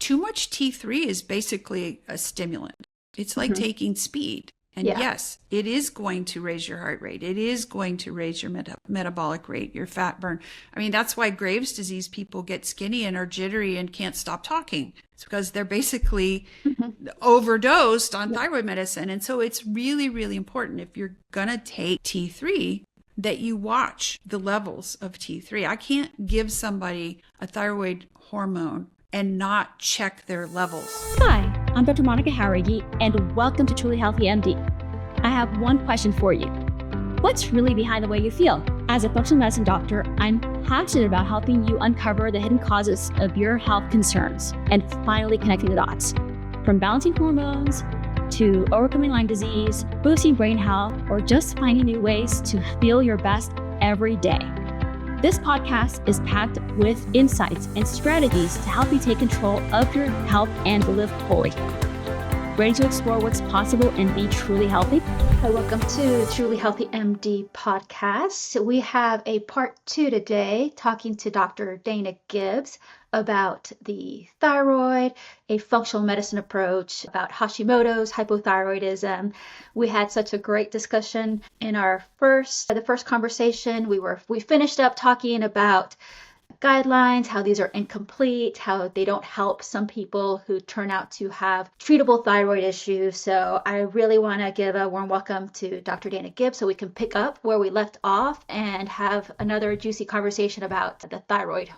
too much T3 is basically a stimulant. It's like taking speed. And yes, it is going to raise your heart rate. It is going to raise your metabolic rate, your fat burn. I mean, that's why Graves' disease people get skinny and are jittery and can't stop talking. It's because they're basically overdosed on thyroid medicine. And so it's really, really important if you're going to take T3 that you watch the levels of T3. I can't give somebody a thyroid hormone and not check their levels. Hi, I'm Dr. Monica Jauregui, and welcome to Truly Healthy MD. I have one question for you. What's really behind the way you feel? As a functional medicine doctor, I'm passionate about helping you uncover the hidden causes of your health concerns and finally connecting the dots. From balancing hormones to overcoming Lyme disease, boosting brain health, or just finding new ways to feel your best every day. This podcast is packed with insights and strategies to help you take control of your health and live fully. Ready to explore what's possible and be truly healthy? Hi, welcome to Truly Healthy MD podcast. We have a part 2 today, talking to Dr. Dana Gibbs about the thyroid, a functional medicine approach, about Hashimoto's, hypothyroidism. We had such a great discussion in the first conversation. We finished up talking about guidelines, how these are incomplete, how they don't help some people who turn out to have treatable thyroid issues. So I really want to give a warm welcome to Dr. Dana Gibbs so we can pick up where we left off and have another juicy conversation about the thyroid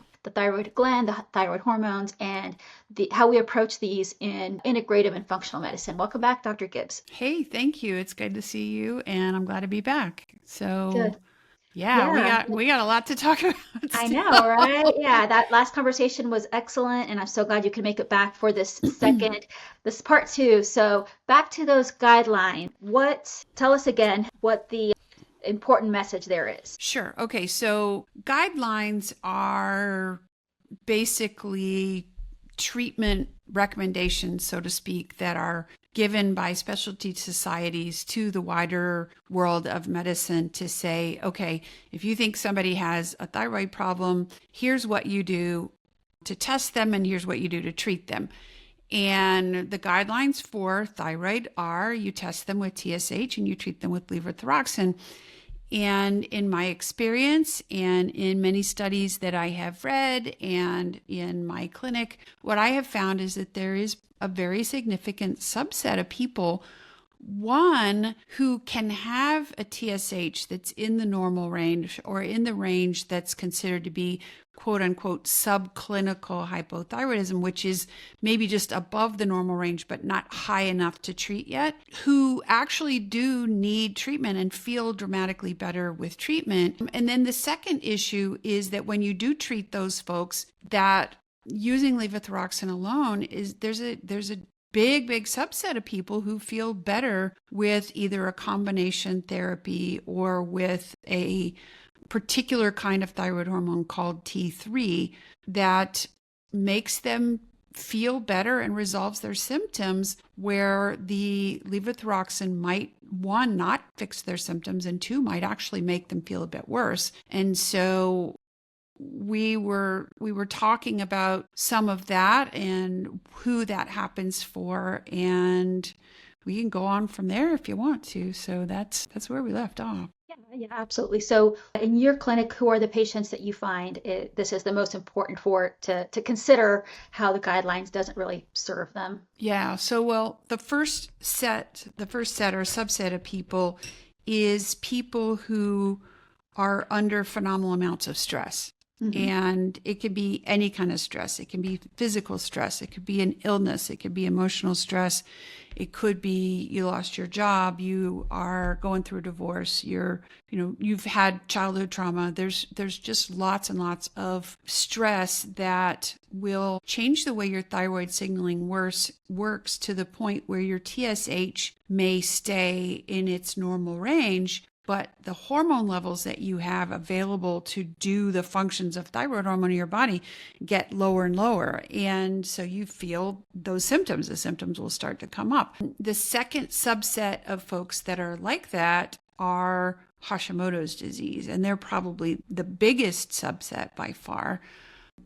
gland, the thyroid hormones, and how we approach these in integrative and functional medicine. Welcome back, Dr. Gibbs. Hey, thank you. It's good to see you, and I'm glad to be back. So Good. We got a lot to talk about. I know, right? Yeah, that last conversation was excellent, and I'm so glad you could make it back for this this part 2. So back to those guidelines. Tell us again what the important message there is. Sure. Okay. So guidelines are basically treatment recommendations, so to speak, that are given by specialty societies to the wider world of medicine to say, okay, if you think somebody has a thyroid problem, here's what you do to test them and here's what you do to treat them. And the guidelines for thyroid are you test them with TSH and you treat them with levothyroxine. And in my experience and in many studies that I have read and in my clinic, what I have found is that there is a very significant subset of people, one, who can have a TSH that's in the normal range or in the range that's considered to be quote unquote subclinical hypothyroidism, which is maybe just above the normal range, but not high enough to treat yet, who actually do need treatment and feel dramatically better with treatment. And then the second issue is that when you do treat those folks, that using levothyroxine alone there's a big subset of people who feel better with either a combination therapy or with a particular kind of thyroid hormone called T3 that makes them feel better and resolves their symptoms, where the levothyroxine might, one, not fix their symptoms, and two, might actually make them feel a bit worse. And so we were talking about some of that and who that happens for, and we can go on from there if you want to. So that's where we left off. Yeah, absolutely. So in your clinic, who are the patients that you find this is the most important for to consider how the guidelines doesn't really serve them? Yeah. So, well, the first set or subset of people is people who are under phenomenal amounts of stress. Mm-hmm. And it could be any kind of stress. It can be physical stress. It could be an illness. It could be emotional stress. It could be you lost your job. You are going through a divorce. You've had childhood trauma. There's just lots and lots of stress that will change the way your thyroid signaling works to the point where your TSH may stay in its normal range, but the hormone levels that you have available to do the functions of thyroid hormone in your body get lower and lower. And so you feel those symptoms. The symptoms will start to come up. The second subset of folks that are like that are Hashimoto's disease. And they're probably the biggest subset by far.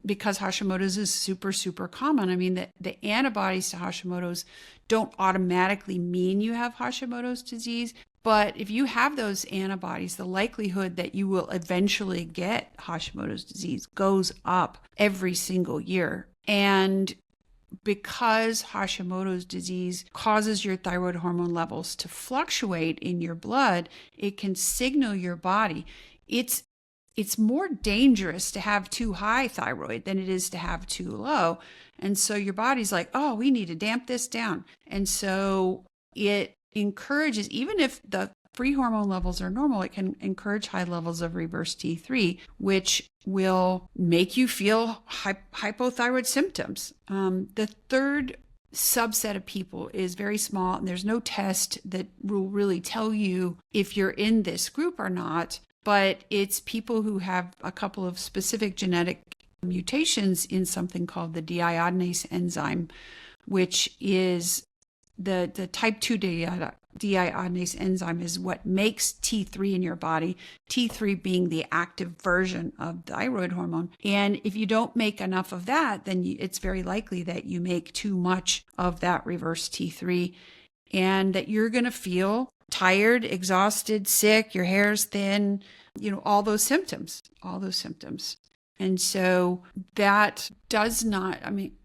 because Hashimoto's is super, super common. I mean, the antibodies to Hashimoto's don't automatically mean you have Hashimoto's disease. But if you have those antibodies, the likelihood that you will eventually get Hashimoto's disease goes up every single year. And because Hashimoto's disease causes your thyroid hormone levels to fluctuate in your blood, it can signal your body. It's more dangerous to have too high thyroid than it is to have too low. And so your body's like, oh, we need to damp this down. And so it encourages, even if the free hormone levels are normal, it can encourage high levels of reverse T3, which will make you feel hypothyroid symptoms. The third subset of people is very small, and there's no test that will really tell you if you're in this group or not, but it's people who have a couple of specific genetic mutations in something called the deiodinase enzyme, which is the type 2 deiodinase enzyme is what makes T3 in your body, T3 being the active version of thyroid hormone. And if you don't make enough of that, then it's very likely that you make too much of that reverse T3 and that you're going to feel tired, exhausted, sick, your hair's thin, all those symptoms. And so that does not,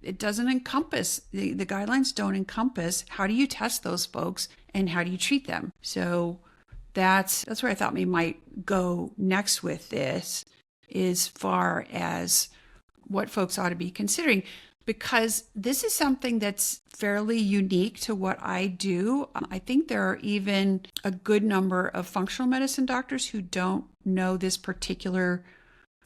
it doesn't encompass, the guidelines don't encompass how do you test those folks and how do you treat them. So that's where I thought we might go next with this, as far as what folks ought to be considering, because this is something that's fairly unique to what I do. I think there are even a good number of functional medicine doctors who don't know this particular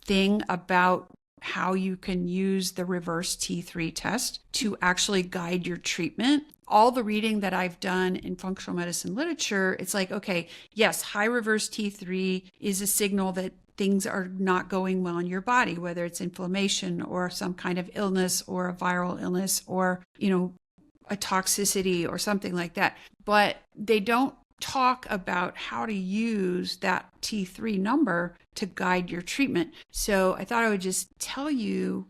thing about how you can use the reverse T3 test to actually guide your treatment. All the reading that I've done in functional medicine literature, it's like, okay, yes, high reverse T3 is a signal that things are not going well in your body, whether it's inflammation or some kind of illness or a viral illness or, a toxicity or something like that. But they don't talk about how to use that T3 number to guide your treatment. So I thought I would just tell you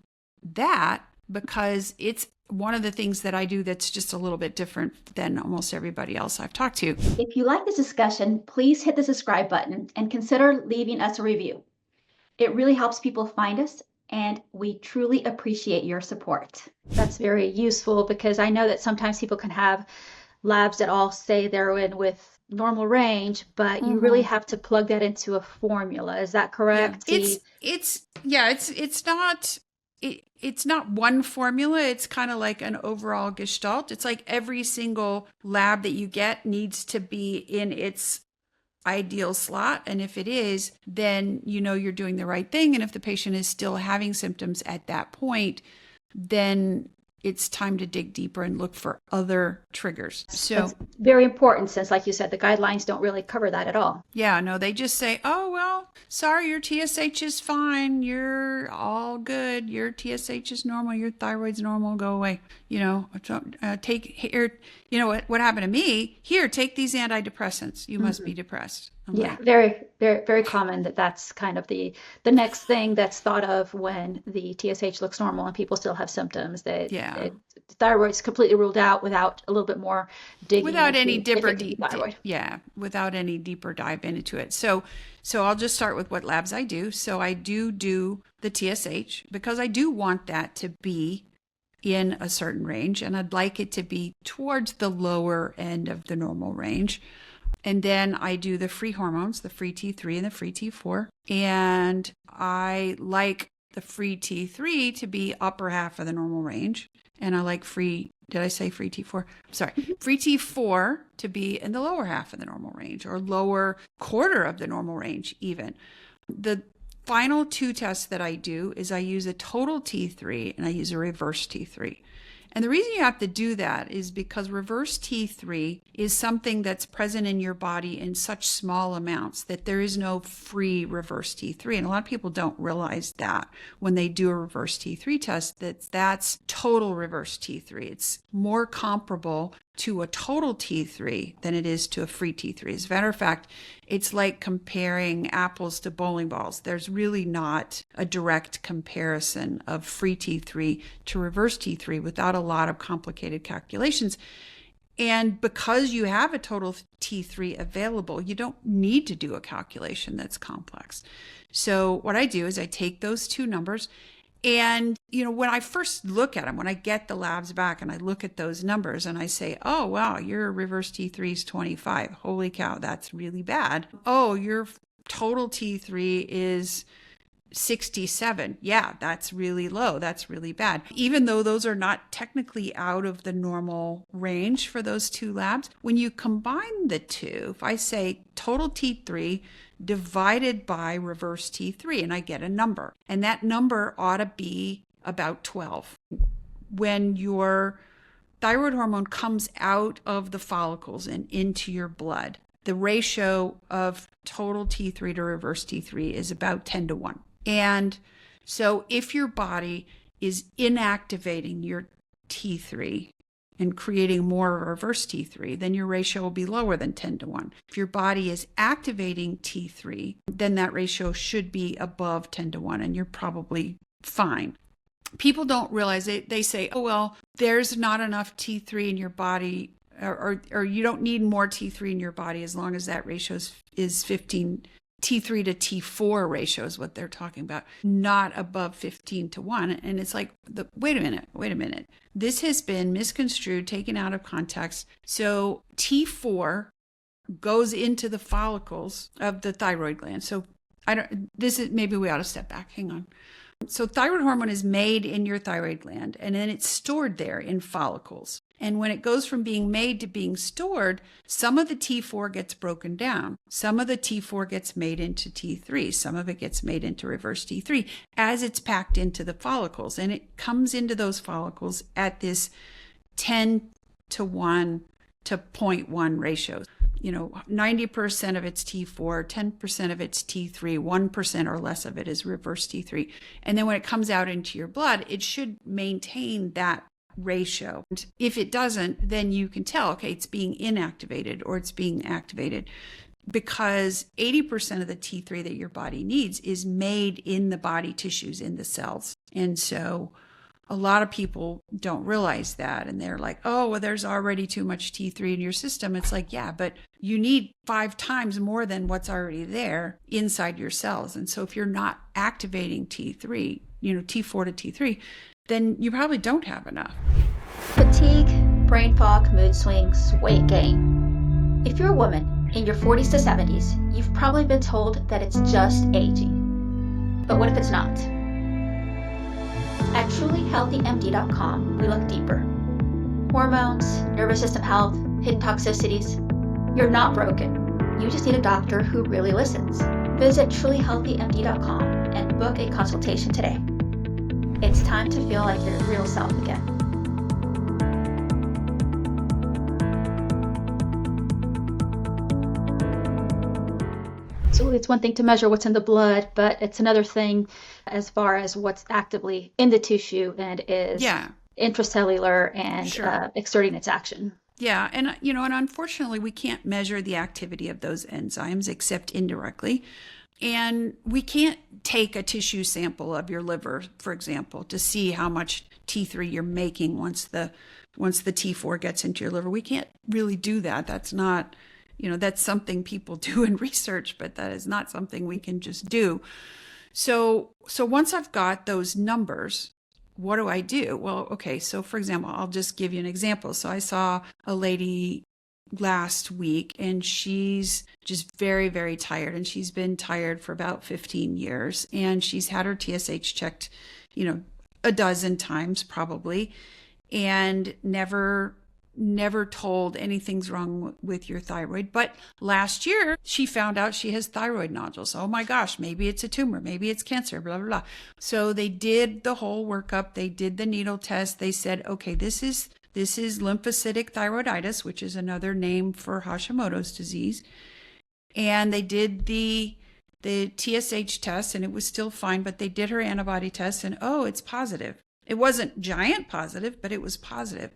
that, because it's one of the things that I do that's just a little bit different than almost everybody else I've talked to. If you like this discussion, please hit the subscribe button and consider leaving us a review. It really helps people find us, and we truly appreciate your support. That's very useful, because I know that sometimes people can have labs that all say they're in with normal range, but you really have to plug that into a formula. Is that correct? Yeah, it's not one formula. It's kind of like an overall gestalt. It's like every single lab that you get needs to be in its ideal slot. And if it is, then you're doing the right thing. And if the patient is still having symptoms at that point, then it's time to dig deeper and look for other triggers. So that's very important, since, like you said, the guidelines don't really cover that at all. Yeah, no, they just say, oh, well, sorry, your TSH is fine. You're all good. Your TSH is normal. Your thyroid's normal. Go away. Take here. What happened to me? Here, take these antidepressants. You must be depressed. Yeah, very, very, very common that's kind of the next thing that's thought of when the TSH looks normal and people still have symptoms. That thyroid's completely ruled out without a little bit more digging. Without any deeper without any deeper dive into it. So I'll just start with what labs I do. So I do the TSH, because I do want that to be in a certain range, and I'd like it to be towards the lower end of the normal range. And then I do the free hormones, the free T3 and the free T4. And I like the free T3 to be upper half of the normal range. And I like did I say free T4? Sorry, free T4 to be in the lower half of the normal range, or lower quarter of the normal range even. The final two tests that I do is I use a total T3 and I use a reverse T3. And the reason you have to do that is because reverse T3 is something that's present in your body in such small amounts that there is no free reverse T3. And a lot of people don't realize that when they do a reverse T3 test, that's total reverse T3. It's more comparable to a total T3 than it is to a free T3. As a matter of fact, it's like comparing apples to bowling balls. There's really not a direct comparison of free T3 to reverse T3 without a lot of complicated calculations. And because you have a total T3 available, you don't need to do a calculation that's complex. So what I do is I take those two numbers, and, when I first look at them, when I get the labs back and I look at those numbers and I say, oh, wow, your reverse T3 is 25. Holy cow, that's really bad. Oh, your total T3 is 67. Yeah, that's really low. That's really bad. Even though those are not technically out of the normal range for those two labs, when you combine the two, if I say total T3 divided by reverse T3, and I get a number, and that number ought to be about 12. When your thyroid hormone comes out of the follicles and into your blood, the ratio of total T3 to reverse T3 is about 10 to 1. And so if your body is inactivating your T3 and creating more reverse T3, then your ratio will be lower than 10 to 1. If your body is activating T3, then that ratio should be above 10 to 1, and you're probably fine. People don't realize it. They say, oh, well, there's not enough T3 in your body, or you don't need more T3 in your body as long as that ratio is 15. T3 to T4 ratio is what they're talking about, not above 15 to 1. And it's like, wait a minute. This has been misconstrued, taken out of context. So T4 goes into the follicles of the thyroid gland. So maybe we ought to step back. Hang on. So thyroid hormone is made in your thyroid gland, and then it's stored there in follicles. And when it goes from being made to being stored, some of the T4 gets broken down. Some of the T4 gets made into T3. Some of it gets made into reverse T3 as it's packed into the follicles. And it comes into those follicles at this 10 to 1 to 0.1 ratio. 90% of it's T4, 10% of it's T3, 1% or less of it is reverse T3. And then when it comes out into your blood, it should maintain that ratio. And if it doesn't, then you can tell, okay, it's being inactivated or it's being activated, because 80% of the T3 that your body needs is made in the body tissues, in the cells. And so a lot of people don't realize that, and they're like, oh, well, there's already too much T3 in your system. It's like, yeah, but you need 5 times more than what's already there inside your cells. And so if you're not activating T3, T4 to T3, then you probably don't have enough. Fatigue, brain fog, mood swings, weight gain. If you're a woman in your 40s to 70s, you've probably been told that it's just aging. But what if it's not? At trulyhealthymd.com, we look deeper. Hormones, nervous system health, hidden toxicities. You're not broken. You just need a doctor who really listens. Visit trulyhealthymd.com and book a consultation today. It's time to feel like your real self again. So it's one thing to measure what's in the blood, but it's another thing as far as what's actively in the tissue and is intracellular and exerting its action. Yeah. And, and unfortunately, we can't measure the activity of those enzymes except indirectly. And we can't take a tissue sample of your liver, for example, to see how much T3 you're making once the T4 gets into your liver. We can't really do that. That's not, that's something people do in research, but that is not something we can just do. So once I've got those numbers, what do I do? Well, okay. So for example, I'll just give you an example. So I saw a lady last week, and she's just very, very tired, and she's been tired for about 15 years, and she's had her TSH checked, a dozen times probably, and never told anything's wrong with your thyroid. But last year she found out she has thyroid nodules. Oh my gosh, maybe it's a tumor, maybe it's cancer, blah, blah, blah. So they did the whole workup. They did the needle test. They said, okay, this is lymphocytic thyroiditis, which is another name for Hashimoto's disease. And they did the TSH test, and it was still fine, but they did her antibody test, and it's positive. It wasn't giant positive, but it was positive.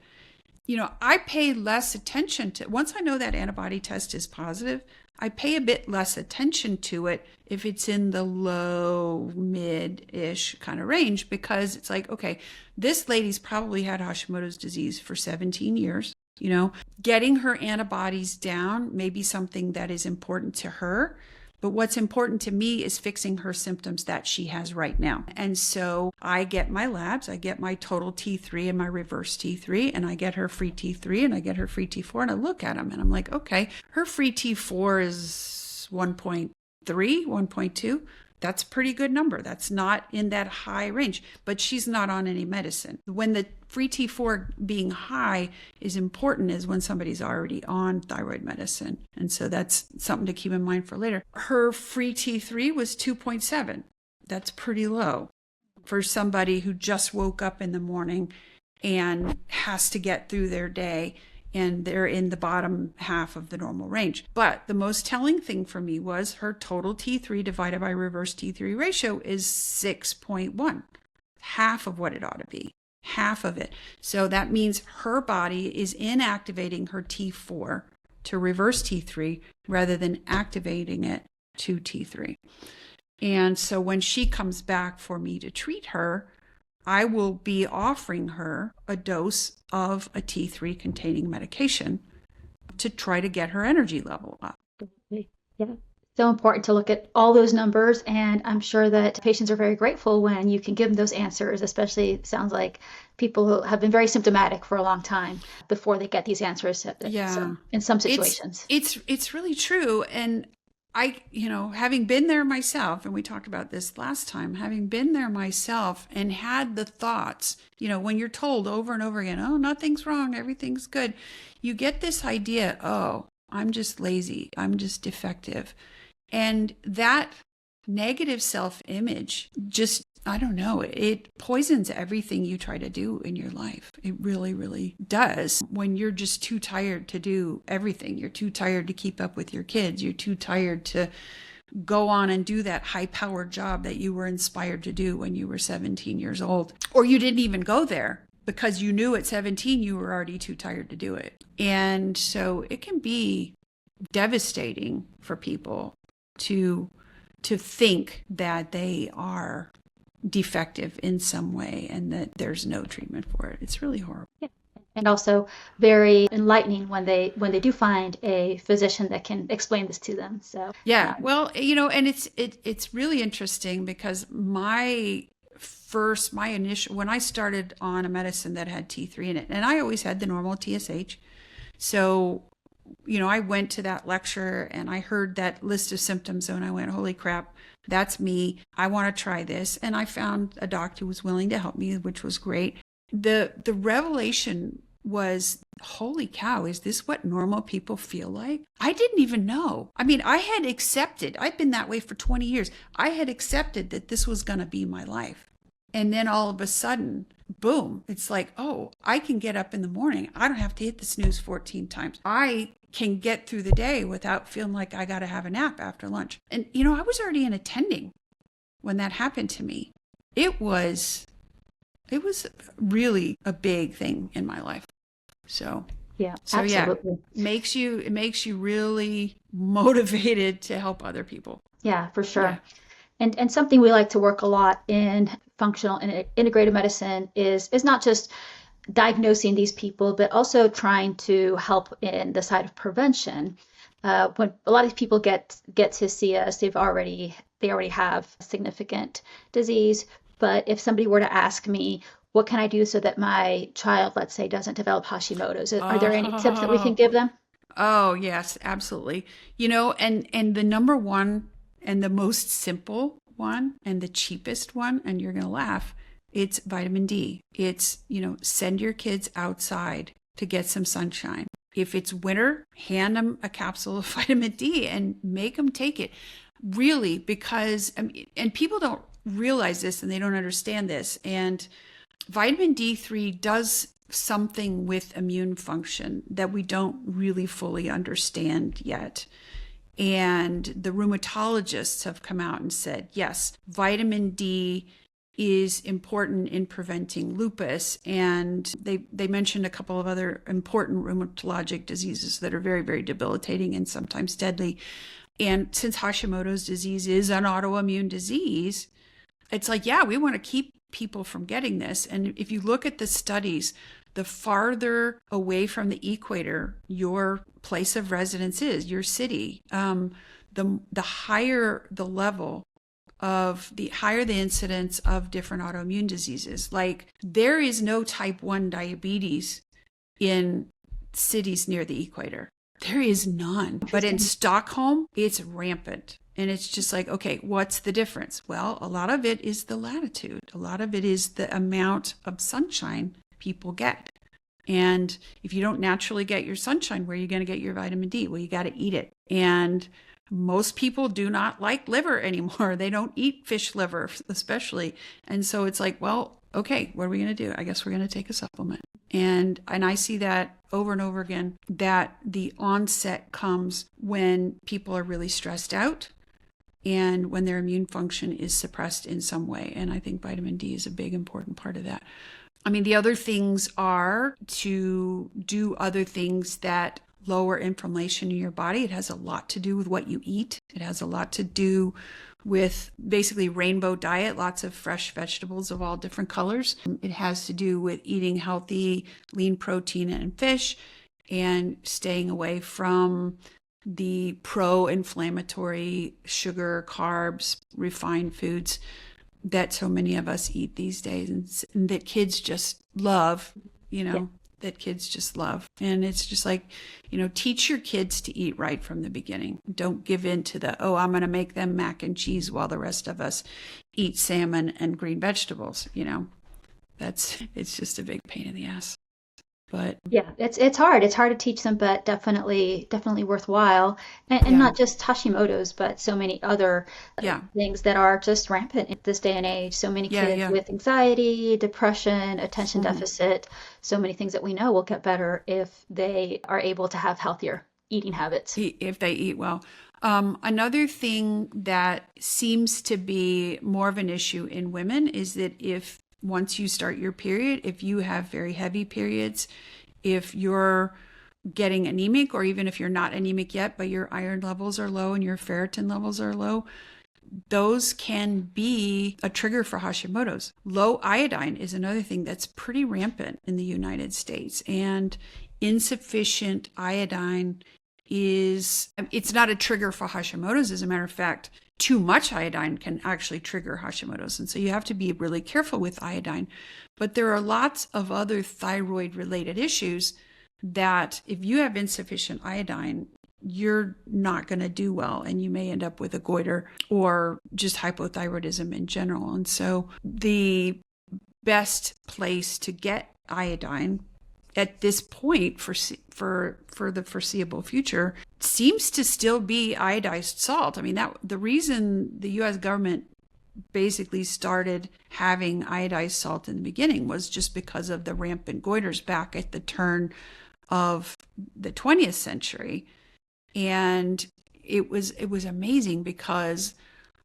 I pay less attention to, once I know that antibody test is positive, I pay a bit less attention to it if it's in the low, mid-ish kind of range, because it's like, okay, this lady's probably had Hashimoto's disease for 17 years. Getting her antibodies down may be something that is important to her. But what's important to me is fixing her symptoms that she has right now. And so I get my labs, I get my total T3 and my reverse T3, and I get her free T3 and I get her free T4, and I look at them and I'm like, okay, her free T4 is 1.3, 1.2. That's a pretty good number. That's not in that high range, but she's not on any medicine. When the free T4 being high is important is when somebody's already on thyroid medicine. And so that's something to keep in mind for later. Her free T3 was 2.7. That's pretty low for somebody who just woke up in the morning and has to get through their day, and they're in the bottom half of the normal range. But the most telling thing for me was her total T3 divided by reverse T3 ratio is 6.1, half of what it ought to be, half of it. So that means her body is inactivating her T4 to reverse T3 rather than activating it to T3. And so when she comes back for me to treat her, I will be offering her a dose of a T3 containing medication to try to get her energy level up. Yeah. So important to look at all those numbers. And I'm sure that patients are very grateful when you can give them those answers, especially it sounds like people who have been very symptomatic for a long time before they get these answers. Yeah. So, in some situations. It's really true. And I, having been there myself, and we talked about this last time, having been there myself and had the thoughts, when you're told over and over again, oh, nothing's wrong, everything's good, you get this idea, oh, I'm just lazy, I'm just defective. And that negative self-image just, I don't know, it poisons everything you try to do in your life. It really, really does. When you're just too tired to do everything, you're too tired to keep up with your kids, you're too tired to go on and do that high-powered job that you were inspired to do when you were 17 years old. Or you didn't even go there because you knew at 17 you were already too tired to do it. And so it can be devastating for people to think that they are defective in some way and that there's no treatment for it. It's really horrible. Yeah. And also very enlightening when they do find a physician that can explain this to them. So yeah, well, and it's really interesting because my initial, when I started on a medicine that had T3 in it, and I always had the normal TSH. So, I went to that lecture and I heard that list of symptoms and I went, holy crap, that's me. I want to try this. And I found a doctor who was willing to help me, which was great. The revelation was, holy cow, is this what normal people feel like? I didn't even know. I mean, I had accepted, I've been that way for 20 years. I had accepted that this was going to be my life. And then all of a sudden, boom, it's like, oh, I can get up in the morning. I don't have to hit the snooze 14 times. I can get through the day without feeling like I got to have a nap after lunch. And, I was already in attending when that happened to me. It was really a big thing in my life. So absolutely. It makes you really motivated to help other people. Yeah, for sure. Yeah. And something we like to work a lot in functional and integrative medicine is not just diagnosing these people, but also trying to help in the side of prevention. When a lot of people get to see us, they already have significant disease. But if somebody were to ask me, what can I do so that my child, let's say, doesn't develop Hashimoto's? Are there any tips that we can give them? Oh, yes, absolutely. And the number one and the most simple one and the cheapest one, and you're going to laugh, it's vitamin D. It's, send your kids outside to get some sunshine. If it's winter, hand them a capsule of vitamin D and make them take it. Really, because, and people don't realize this and they don't understand this. And vitamin D3 does something with immune function that we don't really fully understand yet. And the rheumatologists have come out and said, yes, vitamin D is important in preventing lupus. And they mentioned a couple of other important rheumatologic diseases that are very, very debilitating and sometimes deadly. And since Hashimoto's disease is an autoimmune disease, it's like, yeah, we want to keep people from getting this. And if you look at the studies, the farther away from the equator your place of residence is, your city, the higher the level of the higher the incidence of different autoimmune diseases. Like, there is no type 1 diabetes in cities near the equator. There is none. But in Stockholm, it's rampant. And it's just like, okay, what's the difference? Well, a lot of it is the latitude. A lot of it is the amount of sunshine people get. And if you don't naturally get your sunshine, where are you going to get your vitamin D? Well, you got to eat it. And most people do not like liver anymore. They don't eat fish liver, especially. And so it's like, well, okay, what are we going to do? I guess we're going to take a supplement. And I see that over and over again, that the onset comes when people are really stressed out and when their immune function is suppressed in some way. And I think vitamin D is a big, important part of that. I mean, the other things are to do other things that lower inflammation in your body. It has a lot to do with what you eat. It has a lot to do with basically rainbow diet, lots of fresh vegetables of all different colors. It has to do with eating healthy, lean protein and fish, and staying away from the pro-inflammatory sugar, carbs, refined foods that so many of us eat these days, and that kids just love, that kids just love. And it's just like, teach your kids to eat right from the beginning. Don't give in to I'm going to make them mac and cheese while the rest of us eat salmon and green vegetables. It's just a big pain in the ass. But yeah, it's hard. It's hard to teach them, but definitely worthwhile. And not just Hashimoto's, but so many other things that are just rampant in this day and age. So many kids with anxiety, depression, attention deficit, so many things that we know will get better if they are able to have healthier eating habits. If they eat well. Another thing that seems to be more of an issue in women is that once you start your period, if you have very heavy periods, if you're getting anemic, or even if you're not anemic yet, but your iron levels are low and your ferritin levels are low, those can be a trigger for Hashimoto's. Low iodine is another thing that's pretty rampant in the United States. And insufficient iodine it's not a trigger for Hashimoto's. As a matter of fact, too much iodine can actually trigger Hashimoto's. And so you have to be really careful with iodine. But there are lots of other thyroid related issues that if you have insufficient iodine, you're not going to do well, and you may end up with a goiter or just hypothyroidism in general. And so the best place to get iodine at this point for the foreseeable future seems to still be iodized salt. I mean, the reason the U.S. government basically started having iodized salt in the beginning was just because of the rampant goiters back at the turn of the 20th century. And it was amazing because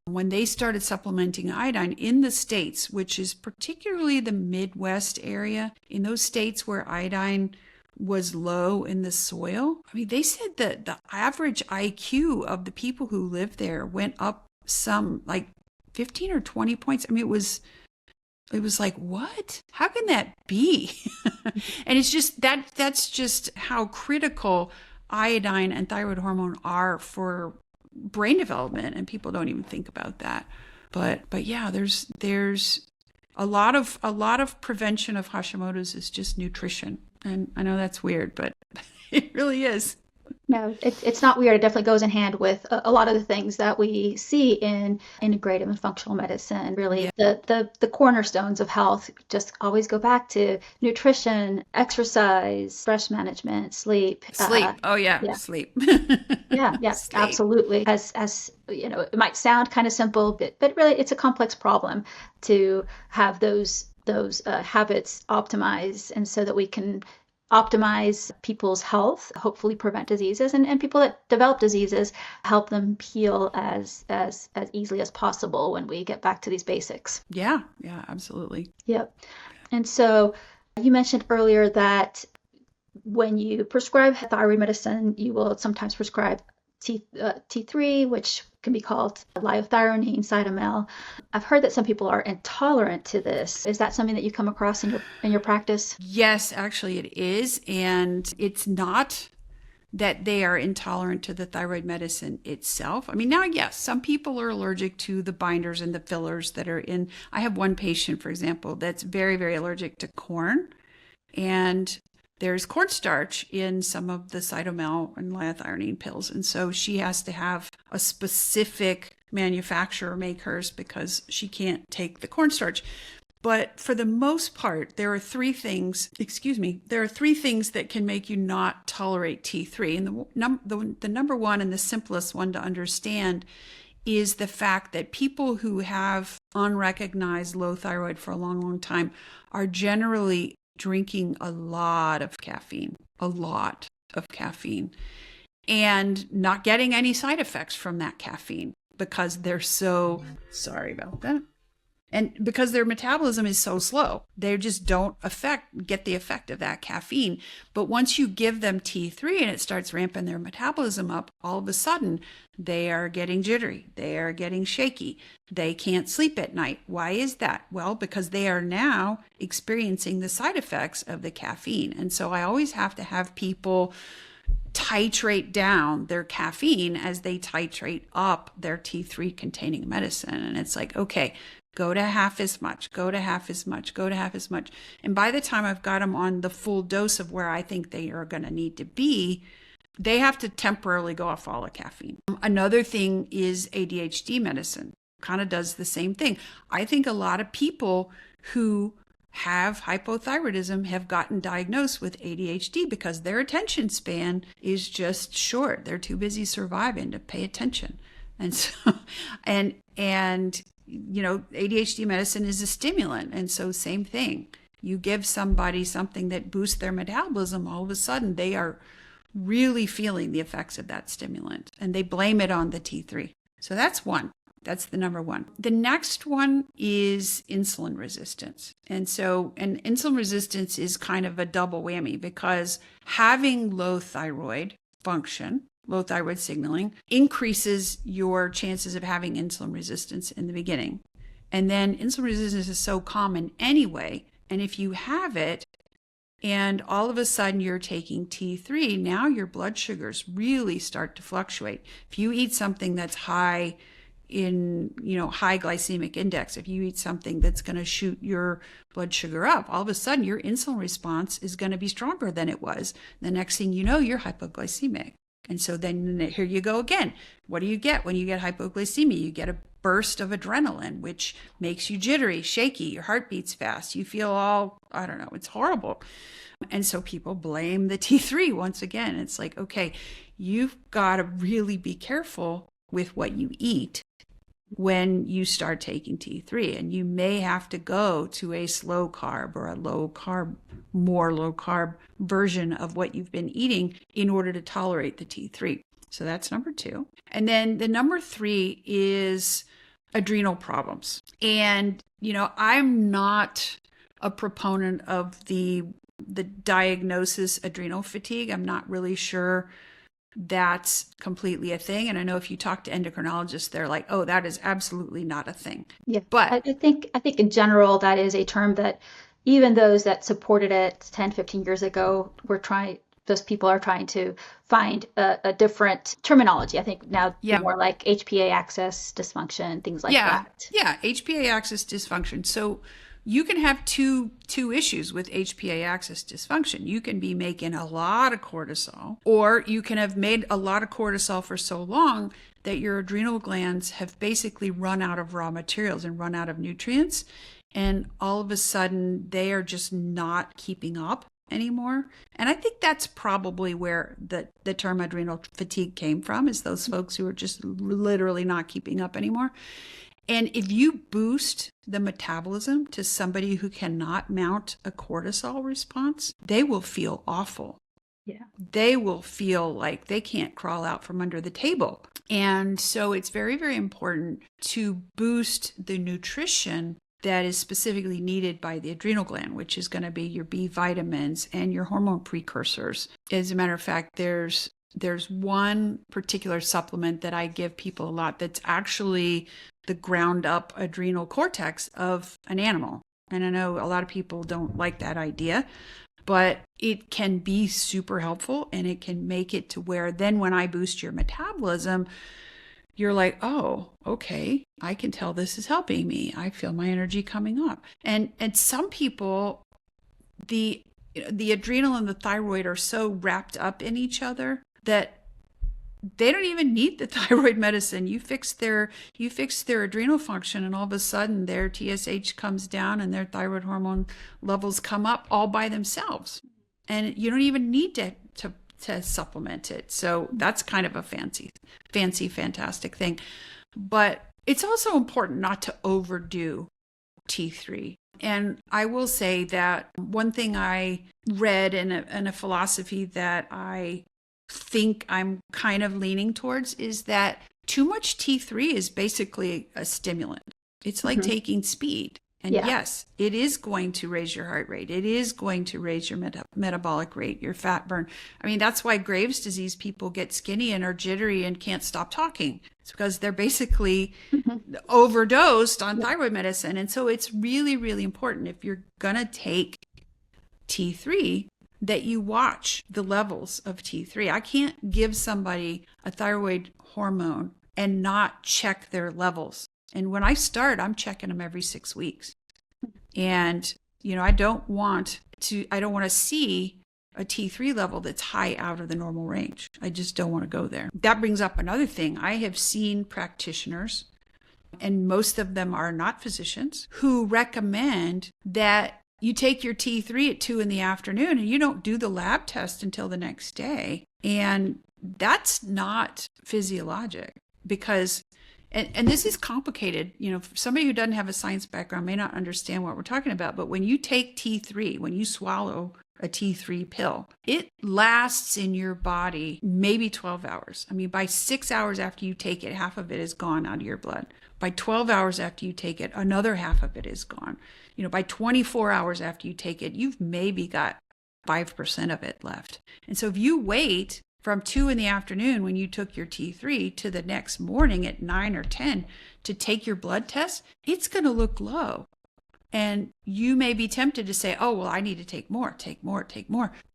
when they started supplementing iodine in the States, which is particularly the Midwest area, in those states where iodine was low in the soil, I mean, they said that the average IQ of the people who lived there went up some like 15 or 20 points. I mean, it was like, what? How can that be? And it's just that's just how critical iodine and thyroid hormone are for brain development, and people don't even think about that. But yeah, there's a lot of prevention of Hashimoto's is just nutrition. And I know that's weird, but it really is. No, it's not weird. It definitely goes in hand with a lot of the things that we see in integrative and functional medicine. Really, the cornerstones of health just always go back to nutrition, exercise, stress management, sleep. Sleep. Sleep. Yeah, Sleep. Absolutely. As you know, it might sound kind of simple, but really, it's a complex problem to have those habits optimized, and so that we can optimize people's health, hopefully prevent diseases, and people that develop diseases, help them heal as easily as possible when we get back to these basics. Yeah, absolutely. Yep. And so you mentioned earlier that when you prescribe thyroid medicine, you will sometimes prescribe T3, which can be called liothyronine, Cytomel. I've heard that some people are intolerant to this. Is that something that you come across in your practice? Yes, actually it is. And it's not that they are intolerant to the thyroid medicine itself. I mean, now, yes, some people are allergic to the binders and the fillers that are in. I have one patient, for example, that's very, very allergic to corn. And there's cornstarch in some of the Cytomel and liothyronine pills. And so she has to have a specific manufacturer make hers because she can't take the cornstarch. But for the most part, there are three things that can make you not tolerate T3. And the number one and the simplest one to understand is the fact that people who have unrecognized low thyroid for a long, long time are generally drinking a lot of caffeine, and not getting any side effects from that caffeine because they're so sorry about that. And because their metabolism is so slow, they just don't get the effect of that caffeine. But once you give them T3 and it starts ramping their metabolism up, all of a sudden they are getting jittery. They are getting shaky. They can't sleep at night. Why is that? Well, because they are now experiencing the side effects of the caffeine. And so I always have to have people titrate down their caffeine as they titrate up their T3 containing medicine. And it's like, okay, go to half as much, go to half as much, go to half as much. And by the time I've got them on the full dose of where I think they are going to need to be, they have to temporarily go off all the caffeine. Another thing is ADHD medicine. Kind of does the same thing. I think a lot of people who have hypothyroidism have gotten diagnosed with ADHD because their attention span is just short. They're too busy surviving to pay attention. And so, and ADHD medicine is a stimulant. And so same thing. You give somebody something that boosts their metabolism, all of a sudden they are really feeling the effects of that stimulant and they blame it on the T3. So that's one. That's the number one. The next one is insulin resistance. And insulin resistance is kind of a double whammy because having low thyroid function, low thyroid signaling, increases your chances of having insulin resistance in the beginning. And then insulin resistance is so common anyway. And if you have it and all of a sudden you're taking T3, now your blood sugars really start to fluctuate. If you eat something that's high in, high glycemic index, if you eat something that's going to shoot your blood sugar up, all of a sudden your insulin response is going to be stronger than it was. The next thing you know, you're hypoglycemic. And so then here you go again. What do you get when you get hypoglycemia? You get a burst of adrenaline, which makes you jittery, shaky, your heart beats fast. You feel all, I don't know, it's horrible. And so people blame the T3 once again. It's like, okay, you've got to really be careful with what you eat when you start taking T3, and you may have to go to a slow carb or a more low carb version of what you've been eating in order to tolerate the T3. So that's number two. And then the number three is adrenal problems. And, I'm not a proponent of the diagnosis adrenal fatigue. I'm not really sure that's completely a thing. And I know if you talk to endocrinologists, they're like, oh, that is absolutely not a thing. Yeah. But I think in general, that is a term that even those that supported it 10, 15 years ago, those people are trying to find a different terminology. I think now more like HPA axis dysfunction, things like that. Yeah, HPA axis dysfunction. So you can have two issues with HPA axis dysfunction. You can be making a lot of cortisol, or you can have made a lot of cortisol for so long that your adrenal glands have basically run out of raw materials and run out of nutrients. And all of a sudden, they are just not keeping up anymore. And I think that's probably where the term adrenal fatigue came from, is those folks who are just literally not keeping up anymore. And if you boost the metabolism to somebody who cannot mount a cortisol response, they will feel awful. Yeah. They will feel like they can't crawl out from under the table. And so it's very, very important to boost the nutrition that is specifically needed by the adrenal gland, which is going to be your B vitamins and your hormone precursors. As a matter of fact, there's one particular supplement that I give people a lot that's actually the ground up adrenal cortex of an animal. And I know a lot of people don't like that idea, but it can be super helpful, and it can make it to where then when I boost your metabolism, you're like, oh, okay, I can tell this is helping me. I feel my energy coming up. And some people, the adrenal and the thyroid are so wrapped up in each other that they don't even need the thyroid medicine. You fix their adrenal function, and all of a sudden their TSH comes down and their thyroid hormone levels come up all by themselves. And you don't even need to supplement it. So that's kind of a fancy, fantastic thing. But it's also important not to overdo T3. And I will say that one thing I read in a philosophy that I think I'm kind of leaning towards is that too much T3 is basically a stimulant. It's like taking speed. And yes, it is going to raise your heart rate. It is going to raise your metabolic rate, your fat burn. I mean, that's why Graves' disease people get skinny and are jittery and can't stop talking. It's because they're basically overdosed on thyroid medicine. And so it's really, really important if you're going to take T3 that you watch the levels of T3. I can't give somebody a thyroid hormone and not check their levels. And when I start, I'm checking them every 6 weeks. And, I don't want to see a T3 level that's high out of the normal range. I just don't want to go there. That brings up another thing. I have seen practitioners, and most of them are not physicians, who recommend that you take your T3 at 2 p.m. and you don't do the lab test until the next day. And that's not physiologic, because and this is complicated. Somebody who doesn't have a science background may not understand what we're talking about. But when you take T3, when you swallow a T3 pill, it lasts in your body maybe 12 hours. I mean, by 6 hours after you take it, half of it is gone out of your blood. By 12 hours after you take it, another half of it is gone. By 24 hours after you take it, you've maybe got 5% of it left. And so if you wait from 2 p.m. when you took your T3 to the next morning at 9 or 10 to take your blood test, it's going to look low. And you may be tempted to say, oh, well, I need to take more.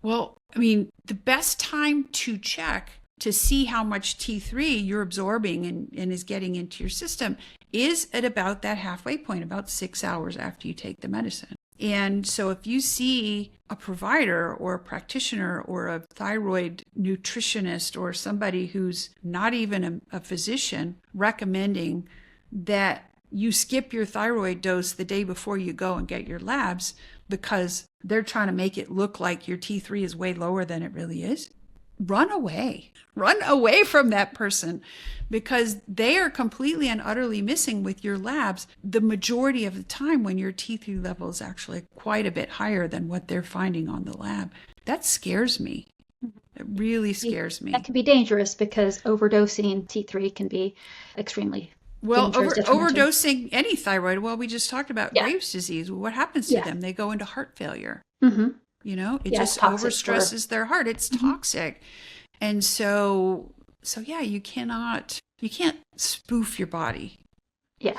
Well, I mean, the best time to check to see how much T3 you're absorbing and is getting into your system is at about that halfway point, about 6 hours after you take the medicine. And so if you see a provider or a practitioner or a thyroid nutritionist or somebody who's not even a physician recommending that you skip your thyroid dose the day before you go and get your labs because they're trying to make it look like your T3 is way lower than it really is, run away from that person, because they are completely and utterly missing with your labs the majority of the time when your T3 level is actually quite a bit higher than what they're finding on the lab. That scares me. It really scares me. That can be dangerous because overdosing T3 can be extremely overdosing any thyroid. Well, we just talked about Graves' disease. What happens to them? They go into heart failure. It just overstresses their heart. It's toxic. And so you can't spoof your body. The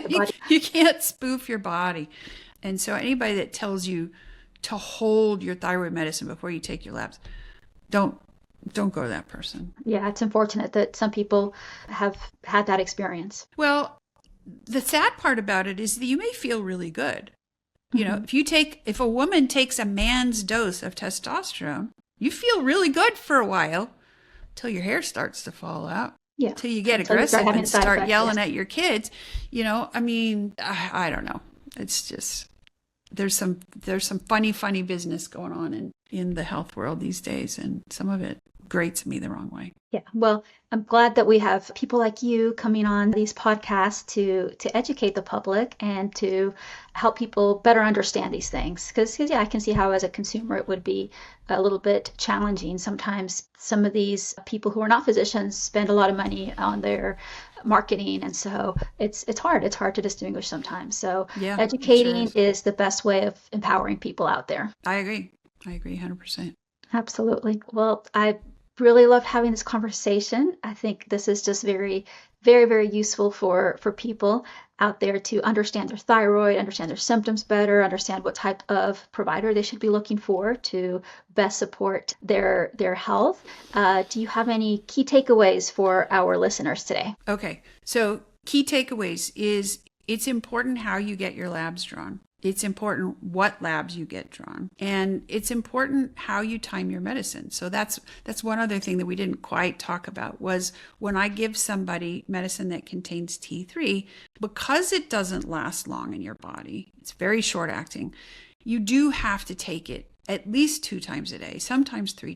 body. You can't spoof your body. And so anybody that tells you to hold your thyroid medicine before you take your labs, don't go to that person. Yeah, it's unfortunate that some people have had that experience. Well, the sad part about it is that you may feel really good. If a woman takes a man's dose of testosterone, you feel really good for a while till your hair starts to fall out. Yeah. Till you get aggressive and start yelling at your kids. I mean, I don't know. It's just, there's some funny business going on in the health world these days, and some of it grates me the wrong way. Yeah, well, I'm glad that we have people like you coming on these podcasts to educate the public and to help people better understand these things. Because yeah, I can see how as a consumer it would be a little bit challenging. Sometimes some of these people who are not physicians spend a lot of money on their marketing, and so it's hard. It's hard to distinguish sometimes. So Yeah, educating it sure is the best way of empowering people out there. I agree 100%. Absolutely. Well, I really loved having this conversation. I think this is just very, very, very useful for people out there to understand their thyroid, understand their symptoms better, understand what type of provider they should be looking for to best support their health. Do you have any key takeaways for our listeners today? Okay, so key takeaways is it's important how you get your labs drawn. It's important what labs you get drawn, and it's important how you time your medicine. So that's one other thing that we didn't quite talk about was when I give somebody medicine that contains T3, because it doesn't last long in your body, it's very short acting, you do have to take it at least 2 times a day, sometimes 3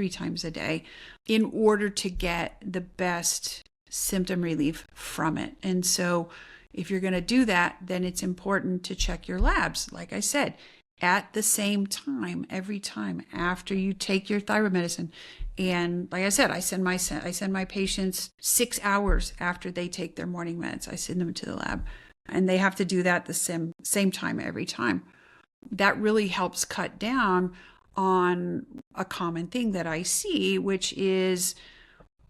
times a day, in order to get the best symptom relief from it. And so if you're going to do that, then it's important to check your labs, like I said, at the same time, every time after you take your thyroid medicine. And like I said, I send my patients 6 hours after they take their morning meds. I send them to the lab, and they have to do that the same time every time. That really helps cut down on a common thing that I see, which is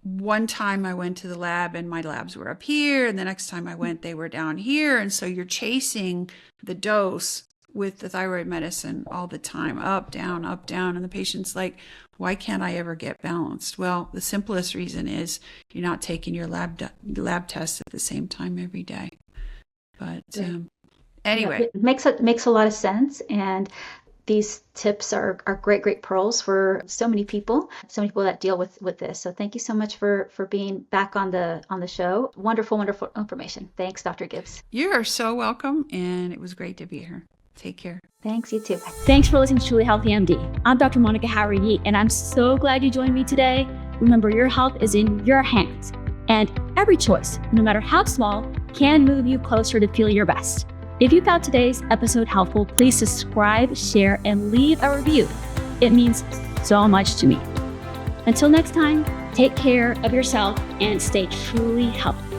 one time I went to the lab and my labs were up here, and the next time I went, they were down here. And so you're chasing the dose with the thyroid medicine all the time, up, down, and the patient's like, why can't I ever get balanced? Well, the simplest reason is you're not taking your lab tests at the same time every day. But anyway. It makes a lot of sense, and these tips are great pearls for so many people that deal with this. So thank you so much for being back on the show. Wonderful information. Thanks, Dr. Gibbs. You are so welcome, and it was great to be here. Take care. Thanks, you too. Thanks for listening to Truly Healthy MD. I'm Dr. Monica Jauregui, and I'm so glad you joined me today. Remember, your health is in your hands, and every choice, no matter how small, can move you closer to feeling your best. If you found today's episode helpful, please subscribe, share, and leave a review. It means so much to me. Until next time, take care of yourself and stay truly healthy.